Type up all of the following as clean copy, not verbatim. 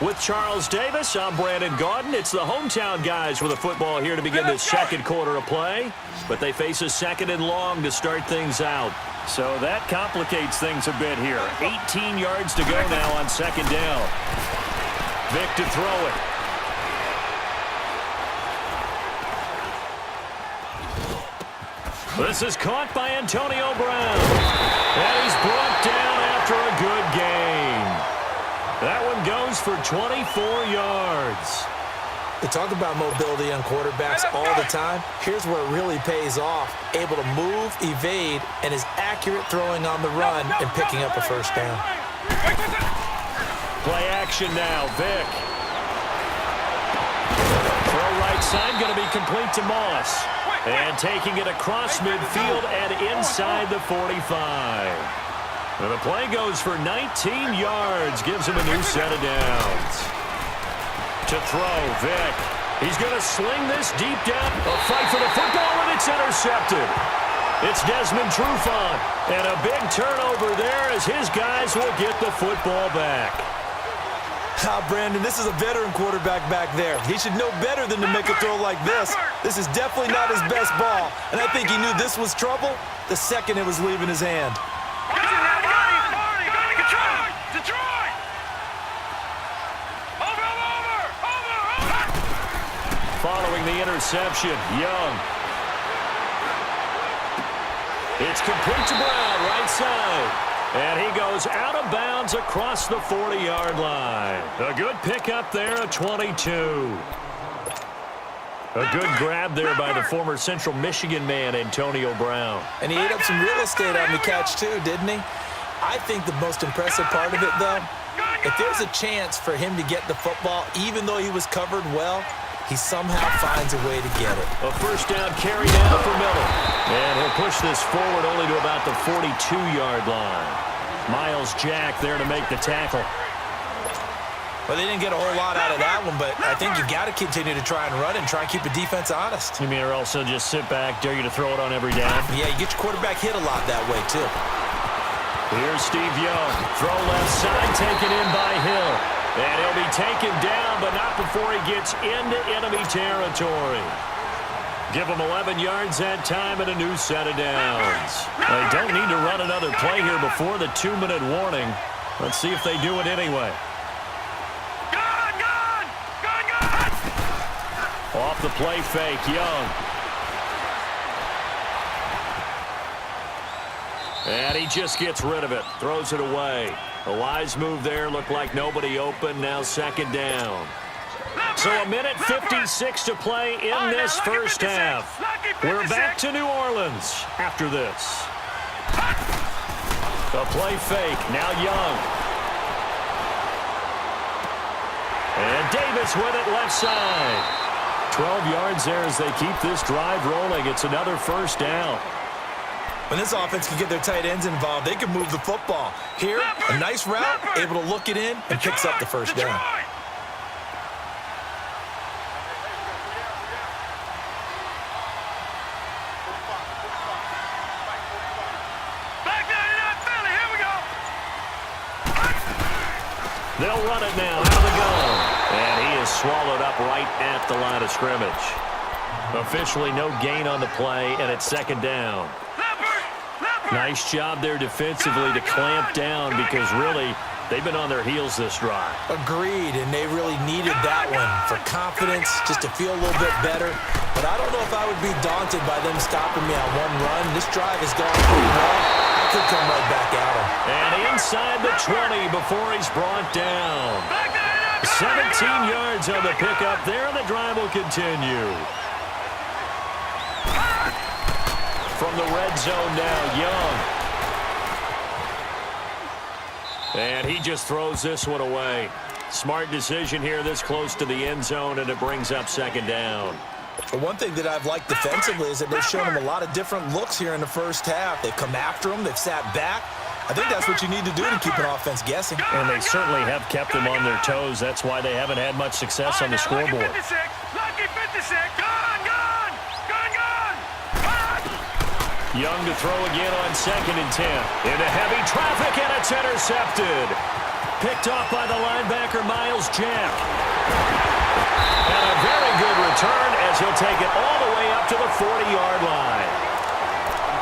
With Charles Davis, I'm Brandon Gaudin. It's the hometown guys with the football here to begin this second quarter of play. But they face a second and long to start things out. So that complicates things a bit here. 18 yards to go now on second down. Vick to throw it. This is caught by Antonio Brown. And he's brought down after a good game. That one goes for 24 yards. They talk about mobility on quarterbacks all the time. Here's where it really pays off. Able to move, evade, and is accurate throwing on the run and picking up a first down. Play action now, Vick. Throw right side, going to be complete to Moss. And taking it across midfield and inside the 45. And the play goes for 19 yards, gives him a new set of downs. To throw, Vick. He's going to sling this deep down. A fight for the football, and it's intercepted. It's Desmond Trufant, and a big turnover there as his guys will get the football back. Brandon, this is a veteran quarterback back there. He should know better than to make a throw like this. This is definitely not his best ball, and I think he knew this was trouble the second it was leaving his hand. Following the interception, Young. It's complete to Brown, right side. And he goes out of bounds across the 40-yard line. A good pickup there at 22. A good grab there by the former Central Michigan man, Antonio Brown. And he ate up some real estate on the catch, too, didn't he? I think the most impressive part of it, though, if there's a chance for him to get the football, even though he was covered well, he somehow finds a way to get it. A first down carry now for Miller. And he'll push this forward only to about the 42-yard line. Miles Jack there to make the tackle. Well, they didn't get a whole lot out of that one, but I think you got to continue to try and run and try and keep the defense honest. You mean or also just sit back, dare you to throw it on every down? Yeah, you get your quarterback hit a lot that way, too. Here's Steve Young. Throw left side, taken in by Hill. And he'll be taken down, but not before he gets into enemy territory. Give him 11 yards that time and a new set of downs. They don't need to run another play here before the 2-minute warning. Let's see if they do it anyway. Off the play fake, Young. And he just gets rid of it, throws it away. A wise move there, looked like nobody open, now second down. So a minute 56 to play in this first half. We're back to New Orleans after this. A play fake, now Young. And Davis with it left side. 12 yards there as they keep this drive rolling. It's another first down. When this offense can get their tight ends involved, they can move the football. Here, a nice route, able to look it in, and picks up the first down. They'll run it now out of the gun. And he is swallowed up right at the line of scrimmage. Officially no gain on the play, and it's second down. Nice job there defensively to clamp down because really they've been on their heels this drive. Agreed, and they really needed that one for confidence, just to feel a little bit better. But I don't know if I would be daunted by them stopping me on one run. This drive has gone pretty well. I could come right back at him. And inside the 20 before he's brought down. 17 yards on the pickup there, and the drive will continue. From the red zone now, Young. And he just throws this one away. Smart decision here this close to the end zone, and it brings up second down. But one thing that I've liked defensively is that they've shown him a lot of different looks here in the first half. They've come after him. They've sat back. I think that's what you need to do to keep an offense guessing. And they certainly have kept them on their toes. That's why they haven't had much success on the scoreboard. Lucky 56. Gone. Young to throw again on 2nd and 10. Into heavy traffic, and it's intercepted. Picked off by the linebacker, Miles Jack. And a very good return as he'll take it all the way up to the 40-yard line.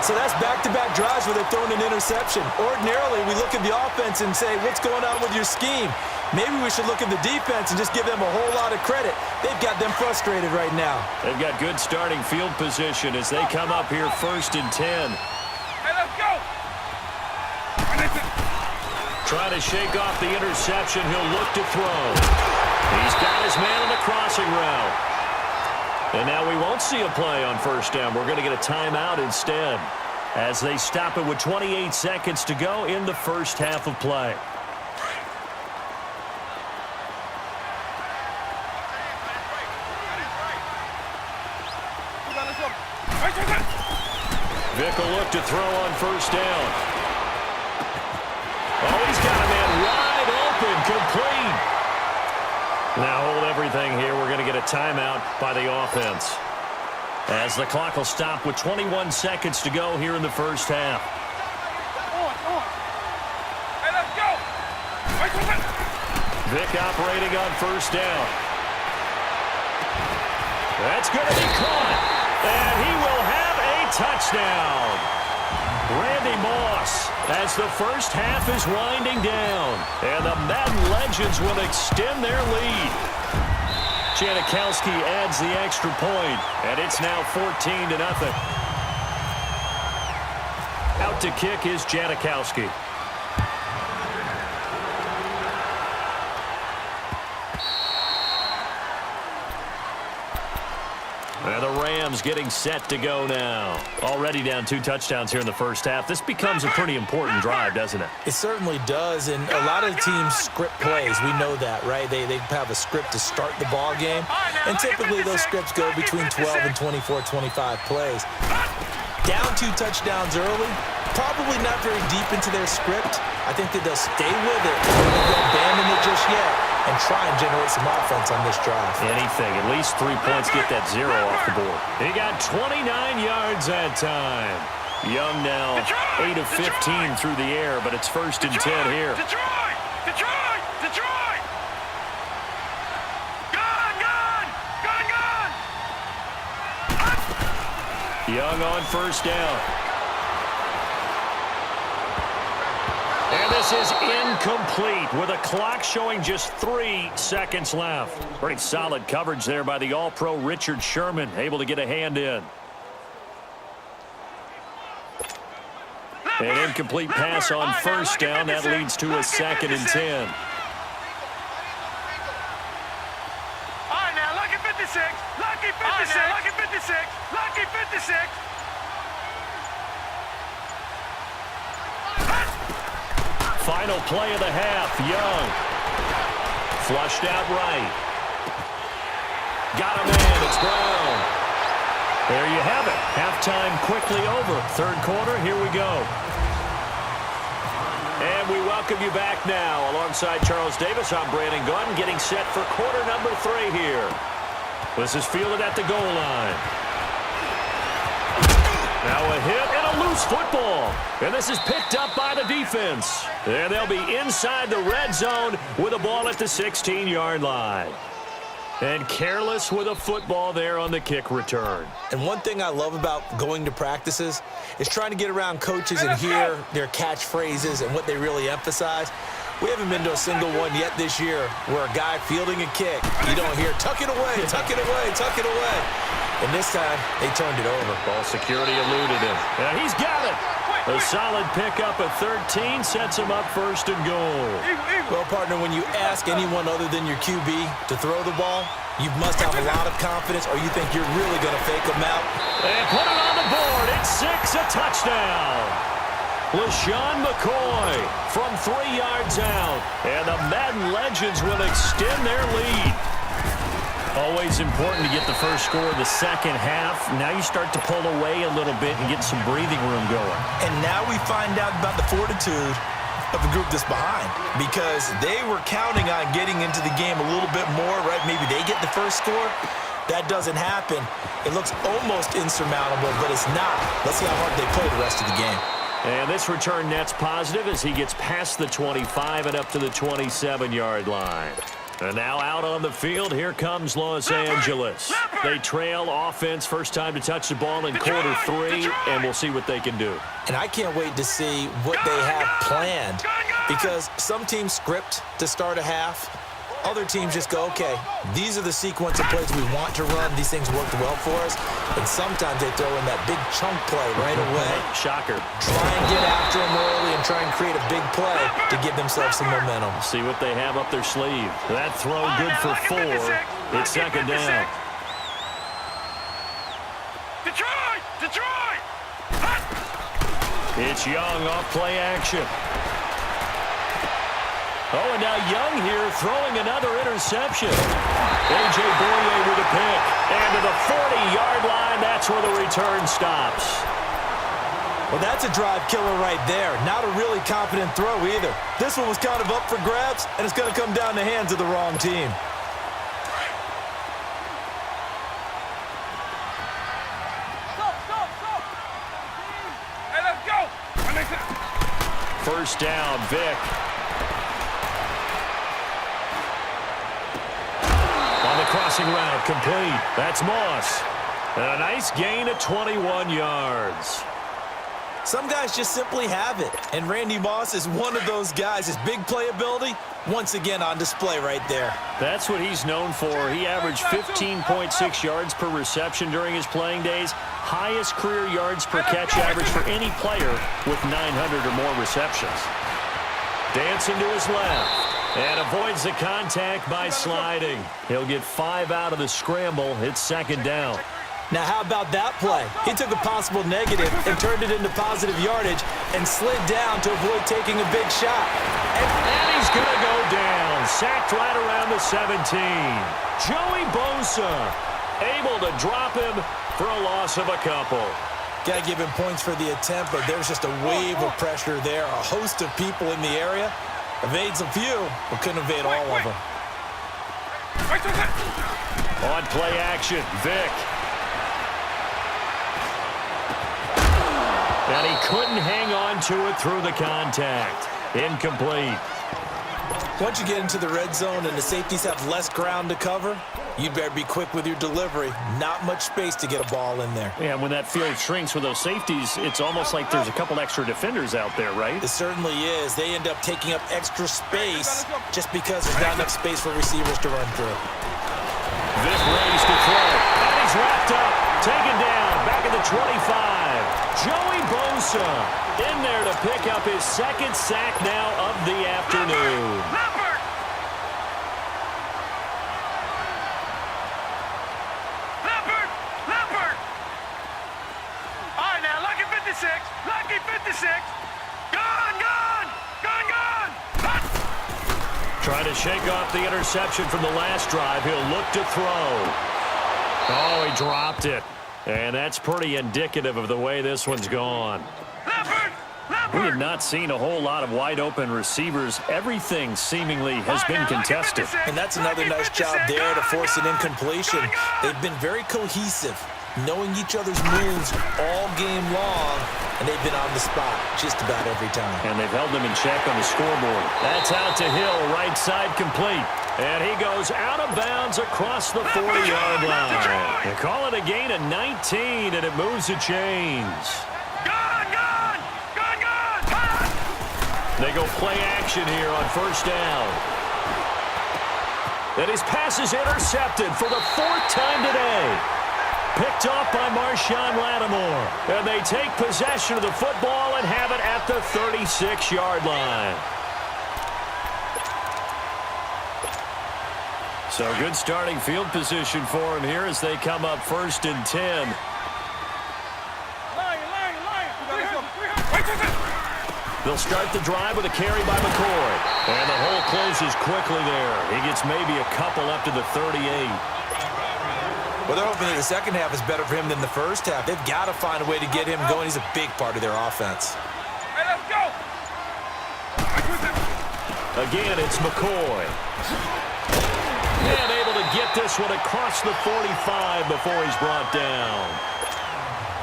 So that's back-to-back drives where they're throwing an interception. Ordinarily, we look at the offense and say, what's going on with your scheme? Maybe we should look at the defense and just give them a whole lot of credit. They've got them frustrated right now. They've got good starting field position as they come up here 1st and 10. Hey, let's go. Trying to shake off the interception. He'll look to throw. He's got his man on the crossing route. And now we won't see a play on 1st down. We're going to get a timeout instead as they stop it with 28 seconds to go in the first half of play. Vick will look to throw on 1st down. Oh, he's got a man wide open, complete. Now hold everything here. We're going to get a timeout by the offense as the clock will stop with 21 seconds to go here in the first half. Hey, let's go. Vick operating on 1st down. That's going to be caught, and he will have a touchdown. Randy Moss as the first half is winding down, and the Madden Legends will extend their lead. Janikowski adds the extra point, and it's now 14-0. Out to kick is Janikowski. And the Rams getting set to go now. Already down 2 touchdowns here in the first half. This becomes a pretty important drive, doesn't it? It certainly does, and a lot of teams script plays. We know that, right? They have a script to start the ball game, and typically those scripts go between 12 and 24, 25 plays. Down 2 touchdowns early, probably not very deep into their script. I think that they'll stay with it. They won't abandon it just yet and try and generate some offense on this drive. Anything. At least 3 points, get that 0 off the board. He got 29 yards that time. Young now, 8 of 15 through the air, but it's 1st and 10 here. Detroit! Detroit! Detroit! Gun! Young on 1st down. And this is incomplete with a clock showing just 3 seconds left. Pretty solid coverage there by the All-Pro Richard Sherman, able to get a hand in. An incomplete pass on 1st down. That leads to a 2nd and 10. All right, now, lucky 56. Lucky 56. Lucky 56. Lucky 56. Final play of the half. Young. Flushed out right. Got a man. It's Brown. There you have it. Halftime quickly over. 3rd quarter. Here we go. And we welcome you back now. Alongside Charles Davis, I'm Brandon Gunn, getting set for quarter number 3 here. This is fielded at the goal line. Now a hit and a loose football. And this is picked up by the defense. And they'll be inside the red zone with a ball at the 16-yard line. And careless with a football there on the kick return. And one thing I love about going to practices is trying to get around coaches and hear their catchphrases and what they really emphasize. We haven't been to a single one yet this year where a guy fielding a kick, you don't hear, tuck it away, tuck it away, tuck it away. And this time, they turned it over. Ball security eluded him. And he's got it. A solid pickup at 13 sets him up 1st and goal. Well, partner, when you ask anyone other than your QB to throw the ball, you must have a lot of confidence or you think you're really going to fake them out. And put it on the board. It's 6, a touchdown. LaShawn McCoy from 3 yards out. And the Madden Legends will extend their lead. Always important to get the first score of the second half. Now you start to pull away a little bit and get some breathing room going. And now we find out about the fortitude of the group that's behind because they were counting on getting into the game a little bit more, right? Maybe they get the first score. That doesn't happen. It looks almost insurmountable, but it's not. Let's see how hard they play the rest of the game. And this return net's positive as he gets past the 25 and up to the 27-yard line. And now out on the field, here comes Los Angeles. They trail offense, first time to touch the ball in quarter 3, and we'll see what they can do. And I can't wait to see what they have planned, because some teams script to start a half. Other teams just go, okay, these are the sequence of plays we want to run. These things worked well for us. And sometimes they throw in that big chunk play right away. Shocker. Try and get after them early and try and create a big play to give themselves some momentum. See what they have up their sleeve. That throw good for 4. It's second down. Detroit! It's Young off play action. Oh, and now Young here throwing another interception. A.J. Boyer with a pick. And to the 40-yard line, that's where the return stops. Well, that's a drive killer right there. Not a really confident throw either. This one was kind of up for grabs, and it's going to come down the hands of the wrong team. Hey, let's go! First down, Vic. On the crossing route, complete. That's Moss. And a nice gain of 21 yards. Some guys just simply have it, and Randy Moss is one of those guys. His big playability, once again on display right there. That's what he's known for. He averaged 15.6 yards per reception during his playing days. Highest career yards per catch average for any player with 900 or more receptions. Dancing to his left. And avoids the contact by sliding. He'll get 5 out of the scramble. It's second down. Now, how about that play? He took a possible negative and turned it into positive yardage and slid down to avoid taking a big shot. And he's going to go down. Sacked right around the 17. Joey Bosa able to drop him for a loss of a couple. Got to give him points for the attempt, but there's just a wave of pressure there. A host of people in the area. Evades a few, but couldn't evade all of them. On play action, Vic. And he couldn't hang on to it through the contact. Incomplete. Once you get into the red zone and the safeties have less ground to cover, you better be quick with your delivery. Not much space to get a ball in there. Yeah, when that field shrinks with those safeties, it's almost like there's a couple extra defenders out there, right? It certainly is. They end up taking up extra space just because there's not enough space for receivers to run through. Vic raised to throw. And he's wrapped up. Taken down. Back at the 25. Joey Bosa in there to pick up his second sack now of the afternoon. Leopard! All right, now, lucky 56. Lucky 56. Gone! Trying to shake off the interception from the last drive. He'll look to throw. Oh, he dropped it. And that's pretty indicative of the way this one's gone. We have not seen a whole lot of wide-open receivers. Everything seemingly has been contested. And that's another nice job there to force an incompletion. They've been very cohesive, knowing each other's moves all game long, and they've been on the spot just about every time. And they've held them in check on the scoreboard. That's out to Hill, right side complete. And he goes out of bounds across the 40-yard line. They call it a gain of 19, and it moves the chains. They go play action here on first down. And his pass is intercepted for the 4th time today. Picked off by Marshawn Lattimore. And they take possession of the football and have it at the 36-yard line. So good starting field position for him here as they come up 1st and 10. They'll start the drive with a carry by McCoy. And the hole closes quickly there. He gets maybe a couple up to the 38. Well, they're hoping that the second half is better for him than the first half. They've got to find a way to get him going. He's a big part of their offense. Hey, let's go! Again, it's McCoy. And able to get this one across the 45 before he's brought down.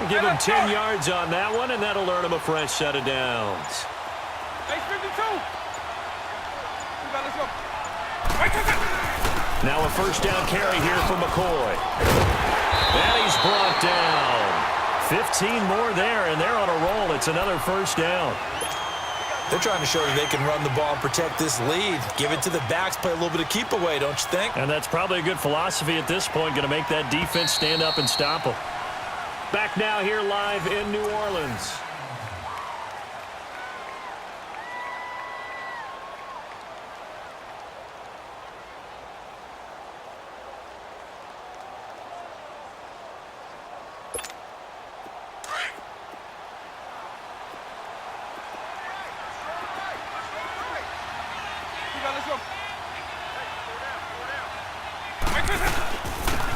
Give him 10 yards on that one, and that'll earn him a fresh set of downs. Now a first down carry here for McCoy. And he's brought down. 15 more there, and they're on a roll. It's another first down. They're trying to show that they can run the ball and protect this lead. Give it to the backs, play a little bit of keep away, don't you think? And that's probably a good philosophy at this point, going to make that defense stand up and stop them. Back now here live in New Orleans.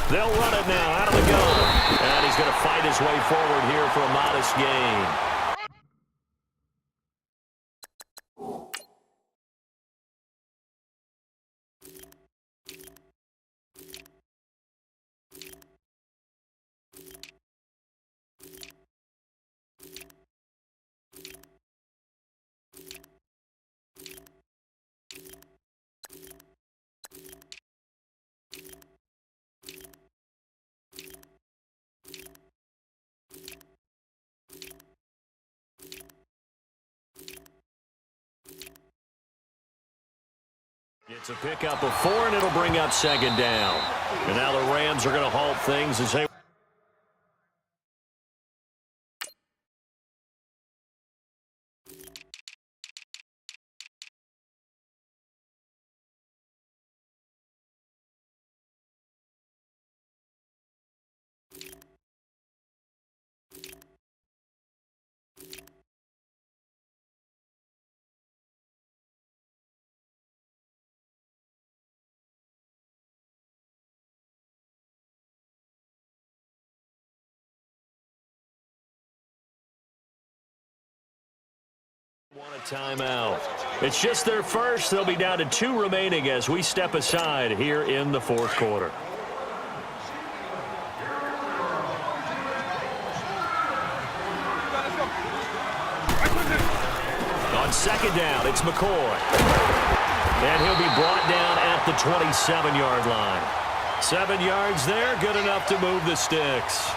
They'll run it now out of the gun. And he's going to fight his way forward here for a modest gain. It's a pickup of 4, and it'll bring up second down. And now the Rams are going to halt things as they... Want a timeout. It's just their first. They'll be down to 2 remaining as we step aside here in the fourth quarter. On second down, it's McCoy. And he'll be brought down at the 27-yard line. 7 yards there, good enough to move the sticks.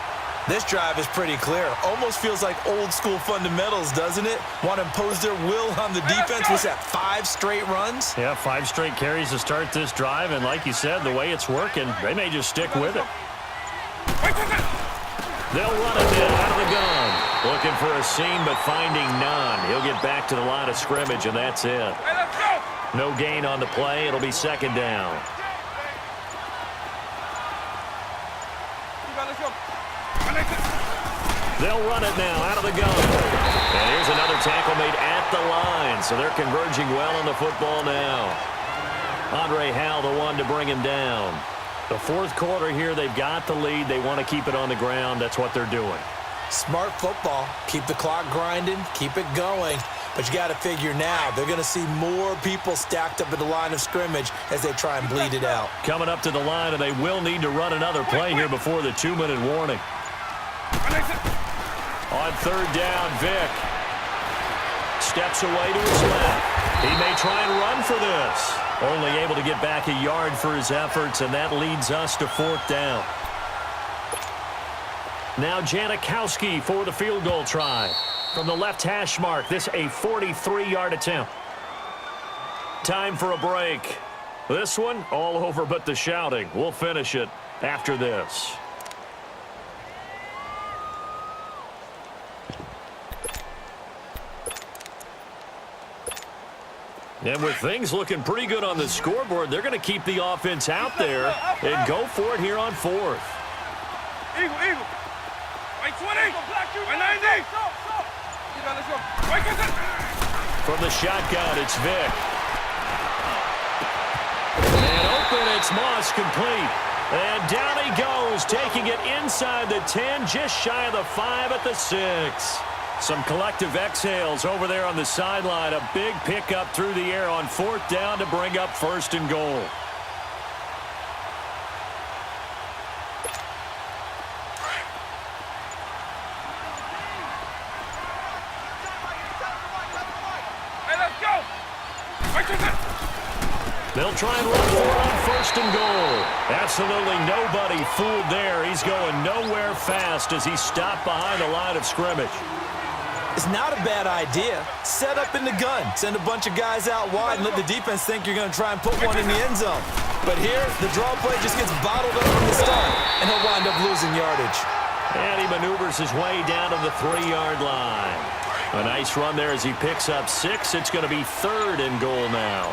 This drive is pretty clear. Almost feels like old-school fundamentals, doesn't it? Want to impose their will on the defense. Was that 5 straight runs? Yeah, 5 straight carries to start this drive. And like you said, the way it's working, they may just stick with it. They'll run it in out of the gun. Looking for a seam, but finding none. He'll get back to the line of scrimmage, and that's it. No gain on the play. It'll be second down. They'll run it now out of the gun. And here's another tackle made at the line. So they're converging well on the football now. Andre Howell, the one to bring him down. The fourth quarter here, they've got the lead. They want to keep it on the ground. That's what they're doing. Smart football. Keep the clock grinding. Keep it going. But you got to figure now, they're going to see more people stacked up at the line of scrimmage as they try and bleed it out. Coming up to the line, and they will need to run another play here before the 2-minute warning. On third down, Vick steps away to his left. He may try and run for this. Only able to get back a yard for his efforts, and that leads us to fourth down. Now Janikowski for the field goal try. From the left hash mark, this a 43-yard attempt. Time for a break. This one all over but the shouting. We'll finish it after this. And with things looking pretty good on the scoreboard, they're going to keep the offense out there and go for it here on fourth. Eagle. Right 20. Right 90. From the shotgun, it's Vick. And open, it's Moss, complete. And down he goes, taking it inside the 10, just shy of the 5 at the 6. Some collective exhales over there on the sideline. A big pickup through the air on fourth down to bring up first and goal. They'll try and run for it on first and goal. Absolutely nobody fooled there. He's going nowhere fast as he's stopped behind the line of scrimmage. It's not a bad idea. Set up in the gun. Send a bunch of guys out wide and let the defense think you're going to try and put one in the end zone. But here, the draw play just gets bottled up from the start, and he'll wind up losing yardage. And he maneuvers his way down to the 3-yard line. A nice run there as he picks up 6. It's going to be 3rd and goal now.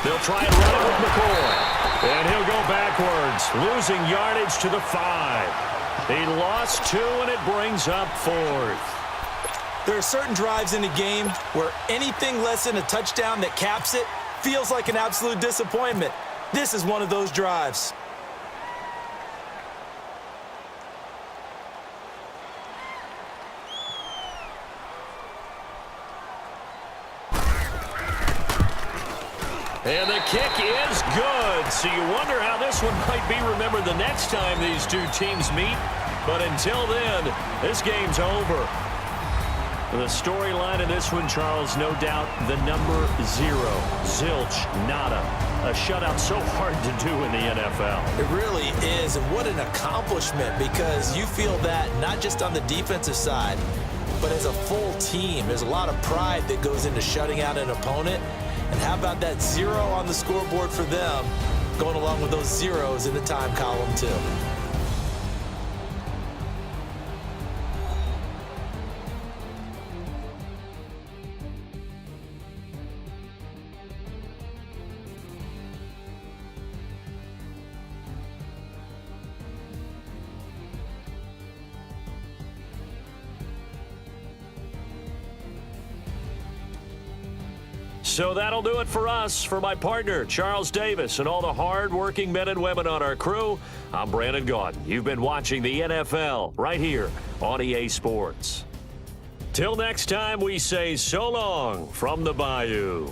They'll try and run it with McCoy. And he'll go backwards, losing yardage to the 5. He lost 2, and it brings up 4th. There are certain drives in the game where anything less than a touchdown that caps it feels like an absolute disappointment. This is one of those drives. And the kick is good. So you wonder how this one might be remembered the next time these two teams meet. But until then, this game's over. The storyline of this one, Charles, no doubt the number 0. Zilch, nada. A shutout so hard to do in the NFL. It really is, and what an accomplishment, because you feel that not just on the defensive side, but as a full team. There's a lot of pride that goes into shutting out an opponent. And how about that 0 on the scoreboard for them, going along with those zeros in the time column too. So that'll do it for us. For my partner, Charles Davis, and all the hard-working men and women on our crew, I'm Brandon Gaudin. You've been watching the NFL right here on EA Sports. Till next time, we say so long from the Bayou.